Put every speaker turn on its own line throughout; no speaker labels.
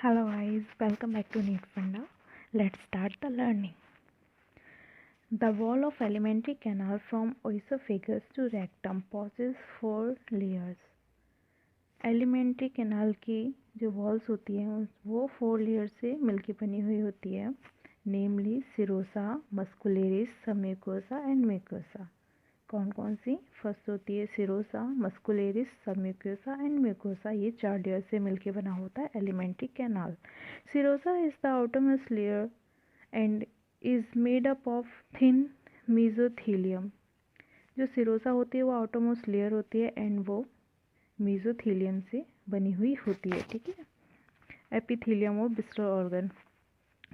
Hello guys, welcome back to NEET Funda. Let's start the learning. The wall of alimentary canal from oesophagus to rectum possesses 4 layers. Alimentary canal की जो walls होती हैं वो 4 layer से मिलके बनी हुई होती है, namely serosa, muscularis, submucosa and mucosa. कौन कौन सी? फर्स्ट होती है serosa, muscularis, submucosa and mucosa. ये 4 लेयर से मिलके बना होता है alimentary canal. Serosa is the outermost layer and is made up of thin mesothelium. जो सिरोसा होती है वो आउटरमोस्ट लेयर होती है एंड वो मेसोथीलियम से बनी हुई होती है. ठीक है. एपिथीलियम और visceral organ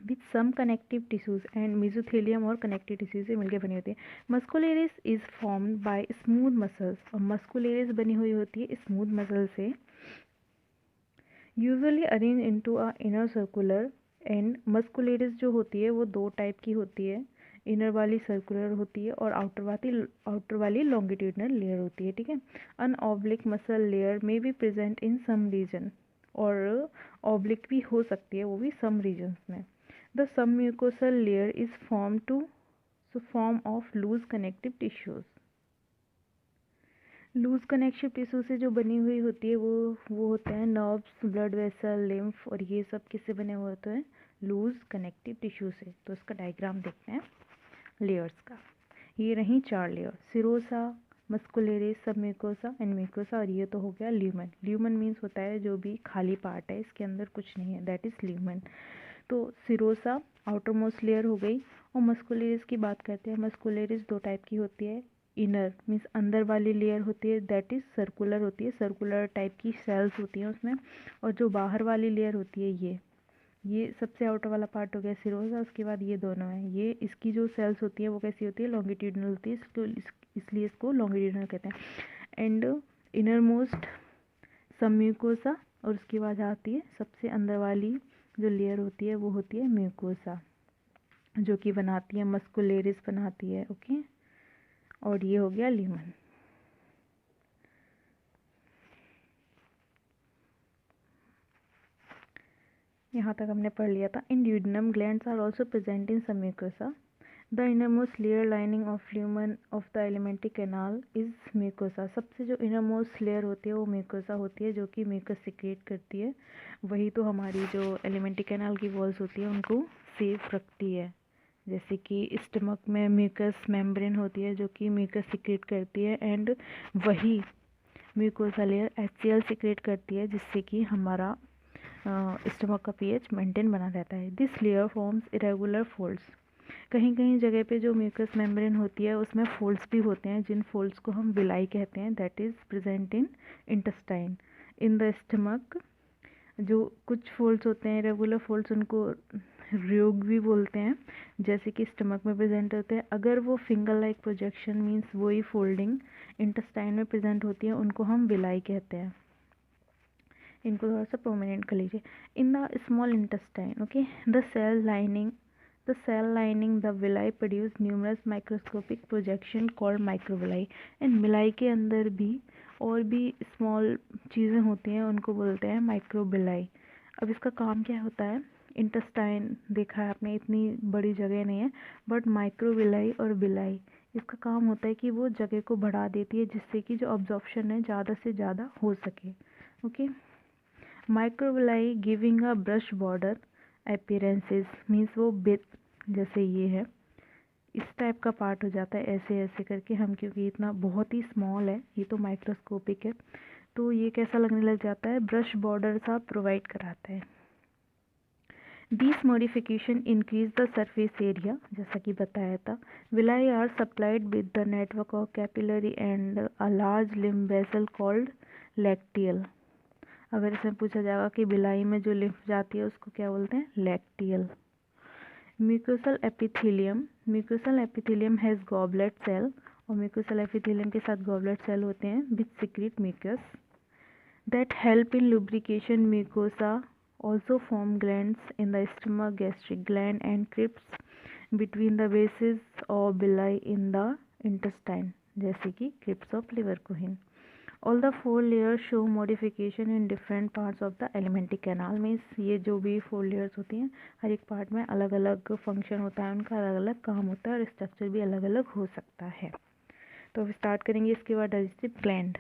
with some connective tissues and mesothelium और कनेक्टिव टिश्यू से मिलकर बनी होती है. Muscularis is formed by smooth muscles. और मस्कुलेरिस बनी हुई होती है स्मूथ मसल से. Usually arrange into a inner circular and. Muscularis जो होती है वो 2 टाइप की होती है. इनर वाली सर्कुलर होती है और आउटर वाली लॉन्गिट्यूडनल लेयर होती है. ठीक है. An oblique muscle layer may be present in some region. और ऑब्लिक भी हो सकती है वो भी सम रीजन्स में. The submucosal layer is form of loose connective tissues. Loose connective tissue से जो बनी हुई होती है वो होते हैं नर्व्स, ब्लड वेसल, लिम्फ. और ये सब किससे बने हुए होते हैं? लूज कनेक्टिव टिश्यू से. तो इसका डायग्राम देखते हैं लेयर्स का. ये रही 4 layer, serosa, muscularis, submucosa and mucosa. और ये तो हो गया ल्यूमन. ल्यूमन मीन्स होता है जो भी खाली पार्ट है, इसके अंदर कुछ नहीं है, दैट इज ल्यूमन. तो सिरोसा आउटर मोस्ट लेयर हो गई. और मस्कुलेरिस की बात करते हैं. मस्कुलेरिस 2 टाइप की होती है. इनर मीन्स अंदर वाली लेयर होती है, दैट इज सर्कुलर होती है, सर्कुलर टाइप की सेल्स होती हैं उसमें. और जो बाहर वाली लेयर होती है ये सबसे आउटर वाला पार्ट हो गया सिरोसा. उसके बाद ये दोनों हैं. ये इसकी जो सेल्स होती है वो कैसी होती है? लॉन्गिट्यूडनल होती है, इसलिए इसको लॉन्गिट्यूडनल कहते हैं. And inner most submucosa. और उसके बाद आती है सबसे अंदर वाली जो लेयर होती है वो होती है म्यूकोसा, जो कि बनाती है मस्कुलेरिस बनाती है. ओके. और ये हो गया ल्यूमन. यहाँ तक हमने पढ़ लिया था. In duodenum glands are also present in some mucosa. The innermost layer lining of lumen of the alimentary canal is mucosa. सबसे जो इनरमोस्ट लेयर होती है वो म्यूकोसा होती है, जो कि म्यूकस सिक्रेट करती है. वही तो हमारी जो एलिमेंट्री कैनाल की वॉल्स होती है उनको सेफ रखती है. जैसे कि स्टमक में म्यूकस मेम्ब्रेन होती है जो कि म्यूकस सिक्रेट करती है. एंड वही म्यूकोसा लेयर HCl सिक्रेट करती है, जिससे कि हमारा स्टमक का pH मेंटेन बना रहता है. This layer forms irregular folds. कहीं कहीं जगह पे जो म्यूकस मेम्ब्रेन होती है उसमें फोल्ड्स भी होते हैं, जिन फोल्ड्स को हम विलाई कहते हैं, that is present in intestine. In the stomach जो कुछ फोल्ड्स होते हैं इरेगुलर फोल्ड्स, उनको रोग भी बोलते हैं, जैसे कि स्टमक में प्रेजेंट होते हैं. अगर वो फिंगर लाइक प्रोजेक्शन मीन्स वही फोल्डिंग इंटेस्टाइन में प्रेजेंट होती है, उनको हम विलाई कहते हैं. इनको थोड़ा सा प्रोमिनेंट कर लीजिए. In the small intestine, okay, the cell lining the villi produce numerous microscopic projection called microvilli. And villi के अंदर भी और भी स्मॉल चीज़ें होती हैं, उनको बोलते हैं माइक्रोविलाई. अब इसका काम क्या होता है? इंटेस्टाइन देखा है आपने, इतनी बड़ी जगह नहीं है, बट माइक्रोविलाई और विलाई इसका काम होता है कि वो जगह को बढ़ा देती है, जिससे कि जो ऑब्जॉर्प्शन है ज़्यादा से ज़्यादा हो सके. Okay. Microvilli giving a brush border appearances means वो बिट जैसे ये है इस टाइप का पार्ट हो जाता है, ऐसे ऐसे करके हम, क्योंकि इतना बहुत ही स्मॉल है, ये तो माइक्रोस्कोपिक है, तो ये कैसा लगने लग जाता है? ब्रश बॉर्डर सा प्रोवाइड कराता है. This modification increase the surface area, जैसा कि बताया था. Villi are supplied with the network of capillary and a large lymph vessel called lacteal. अगर इसमें पूछा जाएगा कि विलाई में जो लिम्फ जाती है उसको क्या बोलते हैं? Lacteal. Mucosal epithelium has goblet cell. और म्यूकोसल एपिथेलियम के साथ गॉबलेट सेल होते हैं which secrete mucus that help in lubrication. Mucosa also form glands in the stomach, gastric gland and crypts between the bases of villi in the intestine, जैसे कि crypts of liver cohen. All the 4 layers show modification in different parts of the alimentary canal. Means ये जो भी 4 layers होती हैं हर एक part में अलग अलग फंक्शन होता है, उनका अलग अलग काम होता है और स्ट्रक्चर भी अलग अलग हो सकता है। तो अब स्टार्ट करेंगे इसके बाद डाइजेस्टिव ग्लैंड।